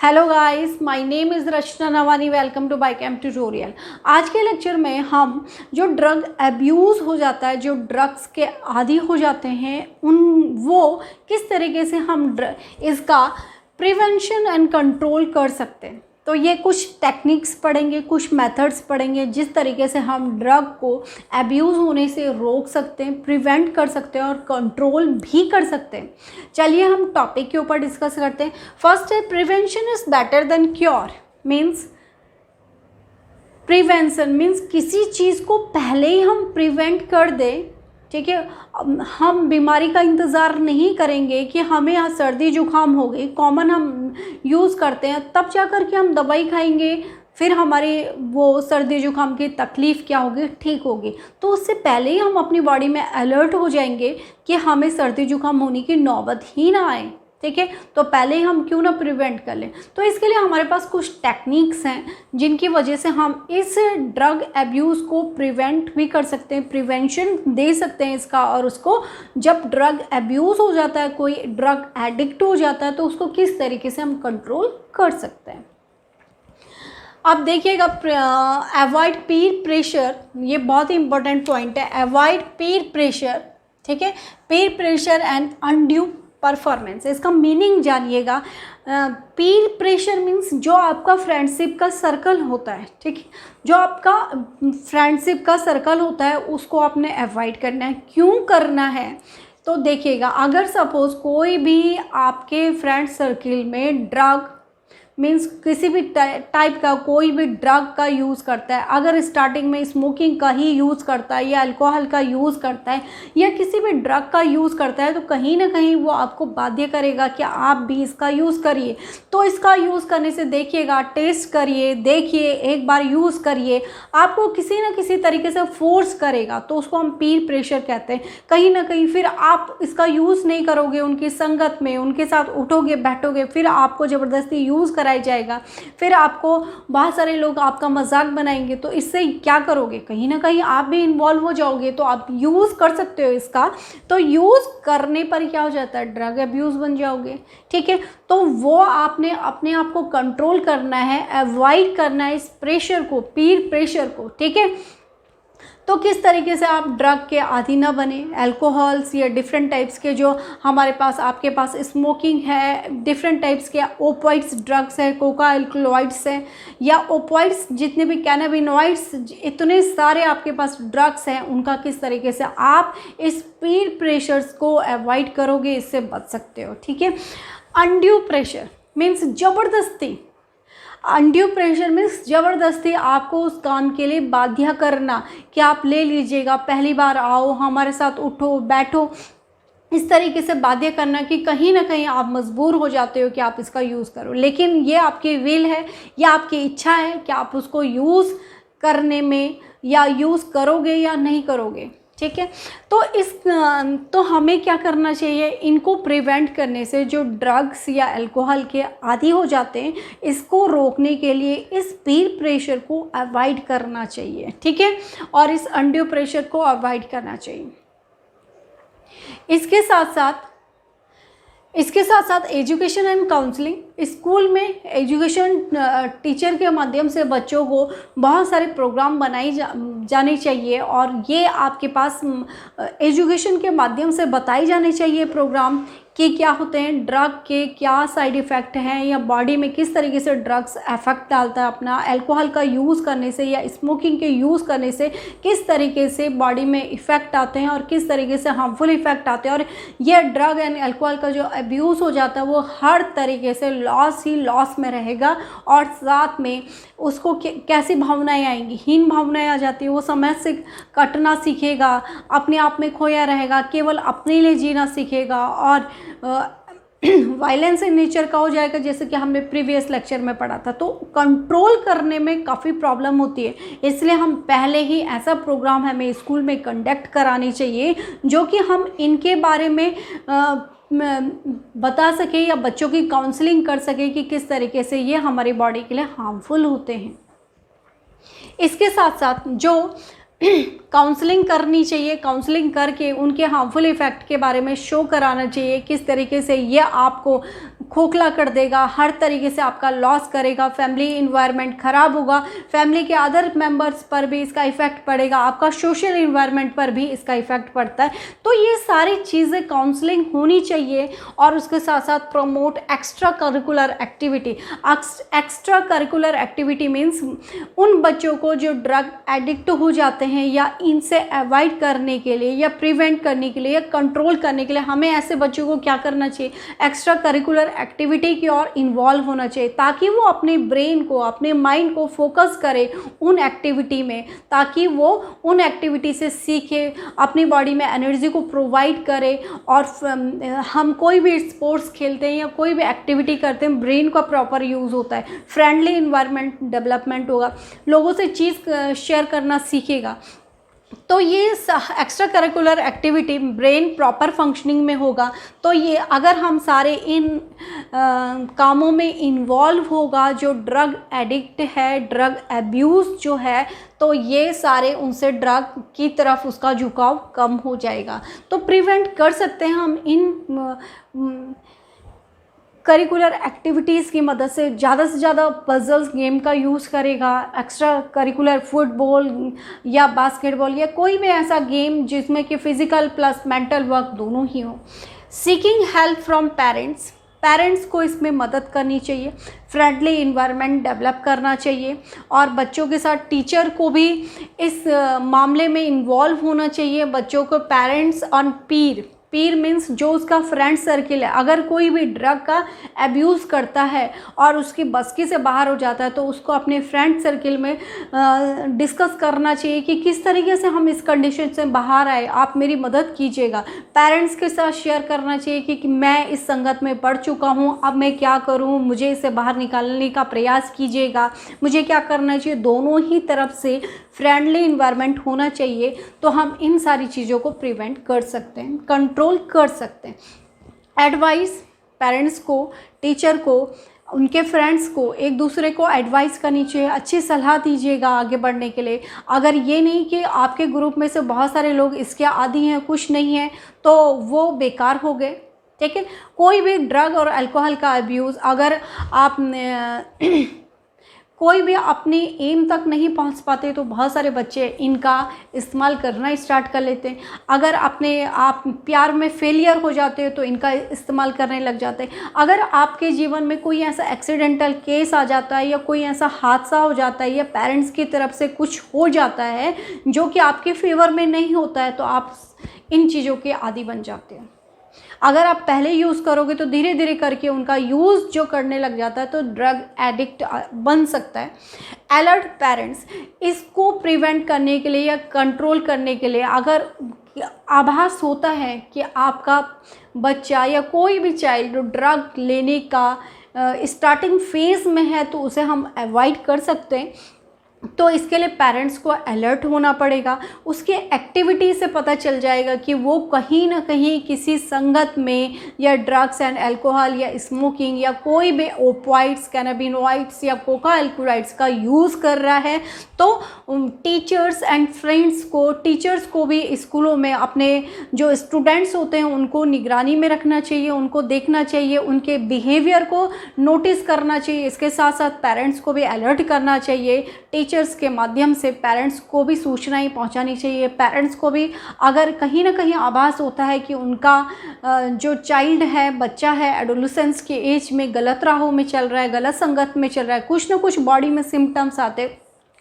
Hello guys, my name is Rachna Nawani. Welcome to Bycam tutorial. आज के lecture में हम जो ड्रग अब्यूज़ हो जाता है, जो ड्रग्स के आदी हो जाते हैं, वो किस तरीके से हम इसका प्रिवेंशन एंड कंट्रोल कर सकते हैं। तो ये कुछ टेक्निक्स पढ़ेंगे, कुछ मेथड्स पढ़ेंगे जिस तरीके से हम ड्रग को अब्यूज़ होने से रोक सकते हैं, प्रिवेंट कर सकते हैं और कंट्रोल भी कर सकते हैं। चलिए हम टॉपिक के ऊपर डिस्कस करते हैं। फर्स्ट है prevention is better than cure. Means prevention means किसी चीज़ को पहले ही हम प्रिवेंट कर दें, ठीक है। हम बीमारी का इंतज़ार नहीं करेंगे कि हमें यहाँ सर्दी जुकाम हो गई, कॉमन हम यूज़ करते हैं, तब जा कर के हम दवाई खाएंगे, फिर हमारी वो सर्दी जुकाम की तकलीफ़ क्या होगी, ठीक होगी। तो उससे पहले ही हम अपनी बॉडी में अलर्ट हो जाएंगे कि हमें सर्दी जुकाम होने की नौबत ही ना आए, ठीक है। तो पहले ही हम क्यों ना प्रिवेंट कर लें। तो इसके लिए हमारे पास कुछ टेक्निक्स हैं जिनकी वजह से हम इस ड्रग अब्यूज़ को प्रिवेंट भी कर सकते हैं, प्रिवेंशन दे सकते हैं इसका। और उसको जब ड्रग अब्यूज़ हो जाता है, कोई ड्रग एडिक्ट हो जाता है, तो उसको किस तरीके से हम कंट्रोल कर सकते हैं। अब देखिएगा, अवॉइड पीर प्रेशर, ये बहुत ही इंपॉर्टेंट पॉइंट है। अवॉइड पीर प्रेशर, ठीक है। पीर प्रेशर एंड अनड्यू परफॉर्मेंस, इसका मीनिंग जानिएगा। पीर प्रेशर मीन्स जो आपका फ्रेंडशिप का सर्कल होता है, ठीक है। जो आपका फ्रेंडशिप का सर्कल होता है उसको आपने अवॉइड करना है। क्यों करना है तो देखिएगा, अगर सपोज़ कोई भी आपके फ्रेंड सर्किल में ड्रग मीन्स किसी भी टाइप का कोई भी ड्रग का यूज़ करता है, अगर स्टार्टिंग में स्मोकिंग का ही यूज़ करता है या अल्कोहल का यूज़ करता है या किसी भी ड्रग का यूज़ करता है, तो कहीं ना कहीं वो आपको बाध्य करेगा कि आप भी इसका यूज़ करिए। तो इसका यूज़ करने से देखिएगा, टेस्ट करिए, देखिए, एक बार यूज़ करिए, आपको किसी न किसी तरीके से फोर्स करेगा, तो उसको हम पीर प्रेशर कहते हैं। कहीं ना कहीं फिर आप इसका यूज़ नहीं करोगे, उनकी संगत में उनके साथ उठोगे बैठोगे, फिर आपको ज़बरदस्ती यूज़ कराया जाएगा, फिर आपको बहुत सारे लोग आपका मजाक बनाएंगे, तो इससे क्या करोगे, कहीं ना कहीं आप भी इन्वॉल्व हो जाओगे। तो आप यूज़ कर सकते हो इसका, तो यूज़ करने पर क्या हो जाता है, ड्रग अब्यूज़ बन जाओगे, ठीक है। तो वो आपने अपने आप को कंट्रोल करना है, अवॉइड करना है इस प्रेशर को, पीर प्रेशर को, ठीक है। तो किस तरीके से आप ड्रग के आदी ना बने, अल्कोहल्स या डिफरेंट टाइप्स के जो हमारे पास आपके पास स्मोकिंग है, डिफरेंट टाइप्स के ओपिएट्स ड्रग्स है, कोका अल्कलॉइड्स है या ओपिएट्स, जितने भी कैनाबिनॉइड्स, इतने सारे आपके पास ड्रग्स हैं, उनका किस तरीके से आप इस पीर प्रेशर्स को अवॉइड करोगे, इससे बच सकते हो, ठीक है। अनड्यू प्रेशर मीन्स ज़बरदस्ती, अनड्यू प्रेशर मीन्स ज़बरदस्ती आपको उस काम के लिए बाध्य करना कि आप ले लीजिएगा, पहली बार आओ, हमारे साथ उठो बैठो, इस तरीके से बाध्य करना कि कहीं ना कहीं आप मजबूर हो जाते हो कि आप इसका यूज़ करो। लेकिन ये आपकी विल है या आपकी इच्छा है कि आप उसको यूज़ करने में या यूज़ करोगे या नहीं करोगे, ठीक है। तो हमें क्या करना चाहिए, इनको प्रिवेंट करने से, जो ड्रग्स या अल्कोहल के आदी हो जाते हैं, इसको रोकने के लिए इस पीर प्रेशर को अवॉइड करना चाहिए, ठीक है। और इस अनड्यू प्रेशर को अवॉइड करना चाहिए। इसके साथ साथ एजुकेशन एंड काउंसलिंग, स्कूल में एजुकेशन टीचर के माध्यम से बच्चों को बहुत सारे प्रोग्राम बनाई जाने चाहिए, और ये आपके पास एजुकेशन के माध्यम से बताई जाने चाहिए प्रोग्राम कि क्या होते हैं ड्रग के, क्या साइड इफ़ेक्ट हैं, या बॉडी में किस तरीके से ड्रग्स इफेक्ट डालता है अपना, अल्कोहल का यूज़ करने से या स्मोकिंग के यूज़ करने से किस तरीके से बॉडी में इफ़ेक्ट आते हैं और किस तरीके से हार्मफुल इफ़ेक्ट आते हैं। और ये ड्रग एंड अल्कोहल का जो अब्यूज़ हो जाता है वो हर तरीके से लॉस ही लॉस में रहेगा, और साथ में उसको कैसी भावनाएं आएंगी, हीन भावनाएं आ जाती है, वो समय से कटना सीखेगा, अपने आप में खोया रहेगा, केवल अपने लिए जीना सीखेगा, और वायलेंस इन नेचर का हो जाएगा, जैसे कि हमने प्रीवियस लेक्चर में पढ़ा था। तो कंट्रोल करने में काफ़ी प्रॉब्लम होती है, इसलिए हम पहले ही ऐसा प्रोग्राम हमें स्कूल में कंडक्ट करानी चाहिए जो कि हम इनके बारे में बता सके या बच्चों की काउंसलिंग कर सके कि किस तरीके से ये हमारी बॉडी के लिए हार्मफुल होते हैं। इसके साथ साथ जो काउंसलिंग करनी चाहिए, काउंसलिंग करके उनके हार्मफुल इफ़ेक्ट के बारे में शो कराना चाहिए, किस तरीके से ये आपको खोखला कर देगा, हर तरीके से आपका लॉस करेगा, फैमिली इन्वायरमेंट ख़राब होगा, फैमिली के अदर मेंबर्स पर भी इसका इफ़ेक्ट पड़ेगा, आपका सोशल इन्वायरमेंट पर भी इसका इफ़ेक्ट पड़ता है। तो ये सारी चीज़ें काउंसलिंग होनी चाहिए और उसके साथ साथ promote extra curricular activity. Extra curricular activity means उन बच्चों को जो ड्रग एडिक्ट हो जाते हैं या इनसे अवॉइड करने के लिए या प्रिवेंट करने के लिए या कंट्रोल करने के लिए हमें ऐसे बच्चों को क्या करना चाहिए, एक्स्ट्रा करिकुलर एक्टिविटी की ओर इन्वॉल्व होना चाहिए, ताकि वो अपने ब्रेन को, अपने माइंड को फोकस करे उन एक्टिविटी में, ताकि वो उन एक्टिविटी से सीखे, अपनी बॉडी में एनर्जी को प्रोवाइड करे। और हम कोई भी स्पोर्ट्स खेलते हैं या कोई भी एक्टिविटी करते हैं, ब्रेन का प्रॉपर यूज़ होता है, फ्रेंडली इन्वायरमेंट डेवलपमेंट होगा, लोगों से चीज़ शेयर करना सीखेगा। तो ये extra curricular activity brain proper functioning में होगा। तो ये अगर हम सारे इन कामों में इन्वॉल्व होगा, जो ड्रग एडिक्ट है, ड्रग एब्यूज़ जो है, तो ये सारे उनसे ड्रग की तरफ उसका झुकाव कम हो जाएगा। तो प्रिवेंट कर सकते हैं हम इन करिकुलर एक्टिविटीज़ की मदद से ज़्यादा पजल्स गेम का यूज़ करेगा, एक्स्ट्रा करिकुलर फुटबॉल या बास्केटबॉल या कोई भी ऐसा गेम जिसमें कि फ़िज़िकल प्लस मेंटल वर्क दोनों ही हो। सीकिंग हेल्प फ्रॉम पेरेंट्स को इसमें मदद करनी चाहिए, फ्रेंडली इन्वायरमेंट डेवलप करना चाहिए और बच्चों के साथ टीचर को भी इस मामले में इन्वॉल्व होना चाहिए। बच्चों को पेरेंट्स ऑन पीर मीन्स जो उसका फ्रेंड सर्किल है, अगर कोई भी ड्रग का एब्यूज़ करता है और उसकी बस्की से बाहर हो जाता है, तो उसको अपने फ्रेंड सर्किल में डिस्कस करना चाहिए कि किस तरीके से हम इस कंडीशन से बाहर आए, आप मेरी मदद कीजिएगा। पेरेंट्स के साथ शेयर करना चाहिए कि मैं इस संगत में पड़ चुका हूँ, अब मैं क्या करूँ, मुझे इसे बाहर निकालने का प्रयास कीजिएगा, मुझे क्या करना चाहिए। दोनों ही तरफ से फ्रेंडली इन्वायरमेंट होना चाहिए, तो हम इन सारी चीज़ों को प्रिवेंट कर सकते हैं, कंट्रोल कर सकते हैं। एडवाइस पेरेंट्स को, टीचर को, उनके फ्रेंड्स को एक दूसरे को एडवाइस करनी चाहिए, अच्छी सलाह दीजिएगा आगे बढ़ने के लिए। अगर ये नहीं कि आपके ग्रुप में से बहुत सारे लोग इसके आदी हैं, कुछ नहीं है, तो वो बेकार हो गए। ठीक है, कोई भी ड्रग और अल्कोहल का अब्यूज़, अगर आप कोई भी अपनी एम तक नहीं पहुंच पाते, तो बहुत सारे बच्चे इनका इस्तेमाल करना स्टार्ट कर लेते हैं। अगर अपने आप प्यार में फेलियर हो जाते हैं, तो इनका इस्तेमाल करने लग जाते हैं। अगर आपके जीवन में कोई ऐसा एक्सीडेंटल केस आ जाता है या कोई ऐसा हादसा हो जाता है या पेरेंट्स की तरफ से कुछ हो जाता है जो कि आपके फेवर में नहीं होता है, तो आप इन चीज़ों के आदी बन जाते हैं। अगर आप पहले यूज़ करोगे तो धीरे धीरे करके उनका यूज़ जो करने लग जाता है, तो ड्रग एडिक्ट बन सकता है। अलर्ट पेरेंट्स, इसको प्रिवेंट करने के लिए या कंट्रोल करने के लिए अगर आभास होता है कि आपका बच्चा या कोई भी चाइल्ड ड्रग लेने का स्टार्टिंग फेज़ में है, तो उसे हम अवॉइड कर सकते हैं। तो इसके लिए पेरेंट्स को अलर्ट होना पड़ेगा, उसके एक्टिविटी से पता चल जाएगा कि वो कहीं ना कहीं किसी संगत में या ड्रग्स एंड अल्कोहल या स्मोकिंग या कोई भी ओपॉइड्स, कैनाबिनॉइड्स या कोका अल्कोलाइड्स का यूज़ कर रहा है। तो टीचर्स एंड फ्रेंड्स को, टीचर्स को भी स्कूलों में अपने जो स्टूडेंट्स होते हैं उनको निगरानी में रखना चाहिए, उनको देखना चाहिए, उनके बिहेवियर को नोटिस करना चाहिए। इसके साथ साथ पेरेंट्स को भी अलर्ट करना चाहिए, टीचर्स के माध्यम से पेरेंट्स को भी सूचनाएं पहुंचानी चाहिए। पेरेंट्स को भी अगर कहीं ना कहीं आभास होता है कि उनका जो चाइल्ड है, बच्चा है, एडोलेसेंस के एज में गलत राहों में चल रहा है, गलत संगत में चल रहा है, कुछ ना कुछ बॉडी में सिम्टम्स आते,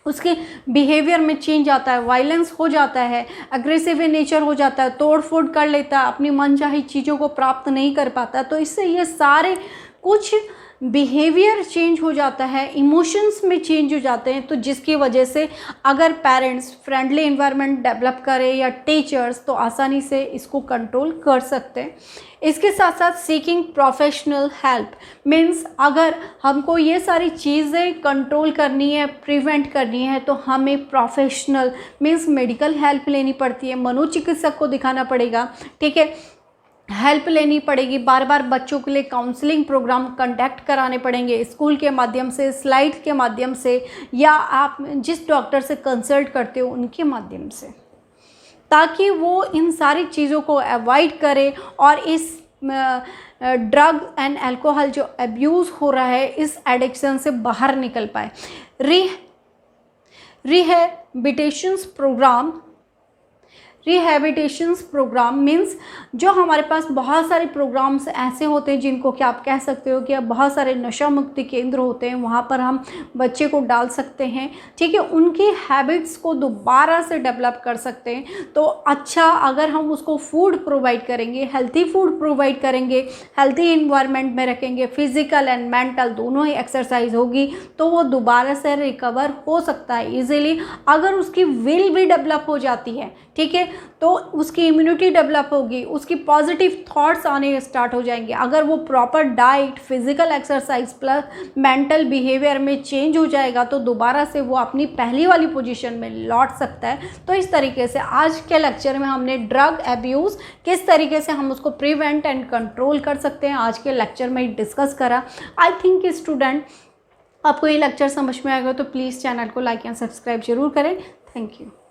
उसके बिहेवियर में चेंज आता है, वायलेंस हो जाता है, अग्रेसिव इन नेचर हो जाता है, तोड़ फोड़ कर लेता है, अपनी मनचाही चीज़ों को प्राप्त नहीं कर पाता, तो इससे ये सारे कुछ बिहेवियर चेंज हो जाता है, इमोशंस में चेंज हो जाते हैं। तो जिसकी वजह से अगर पेरेंट्स फ्रेंडली इन्वायरमेंट डेवलप करें या टीचर्स, तो आसानी से इसको कंट्रोल कर सकते हैं। इसके साथ साथ सीकिंग प्रोफेशनल हेल्प मीन्स अगर हमको ये सारी चीज़ें कंट्रोल करनी है, प्रिवेंट करनी है, तो हमें प्रोफेशनल मीन्स मेडिकल हेल्प लेनी पड़ती है, मनोचिकित्सक को दिखाना पड़ेगा। ठीक है, हेल्प लेनी पड़ेगी, बार बार बच्चों के लिए काउंसलिंग प्रोग्राम कंडक्ट कराने पड़ेंगे, स्कूल के माध्यम से, स्लाइड के माध्यम से, या आप जिस डॉक्टर से कंसल्ट करते हो उनके माध्यम से, ताकि वो इन सारी चीज़ों को अवॉइड करे और इस ड्रग एंड अल्कोहल जो अब्यूज़ हो रहा है इस एडिक्शन से बाहर निकल पाए। रिहैबिलिटेशंस प्रोग्राम मीन्स जो हमारे पास बहुत सारे प्रोग्राम्स ऐसे होते हैं जिनको कि आप कह सकते हो कि अब बहुत सारे नशा मुक्ति केंद्र होते हैं, वहाँ पर हम बच्चे को डाल सकते हैं, ठीक है, उनकी हैबिट्स को दोबारा से डेवलप कर सकते हैं। तो अच्छा अगर हम उसको फूड प्रोवाइड करेंगे, हेल्थी फूड प्रोवाइड करेंगे, हेल्थी इन्वायरमेंट में रखेंगे, फिजिकल एंड मेंटल दोनों ही एक्सरसाइज होगी, तो वो दोबारा से रिकवर हो सकता है ईजिली। अगर उसकी विल भी डेवलप हो जाती है, ठीक है, तो उसकी इम्यूनिटी डेवलप होगी, उसकी पॉजिटिव थॉट्स आने स्टार्ट हो जाएंगे। अगर वो proper diet, physical exercise plus mental behaviour में चेंज हो जाएगा तो दोबारा से वो अपनी पहली वाली पोजीशन में लौट सकता है। तो इस तरीके से आज के लेक्चर में हमने ड्रग अब्यूज़ किस तरीके से हम उसको प्रिवेंट एंड कंट्रोल कर सकते हैं आज के लेक्चर में डिस्कस करा। आई थिंक स्टूडेंट आपको ये लेक्चर समझ में आएगा, तो प्लीज़ चैनल को लाइक एंड सब्सक्राइब जरूर करें। Thank you.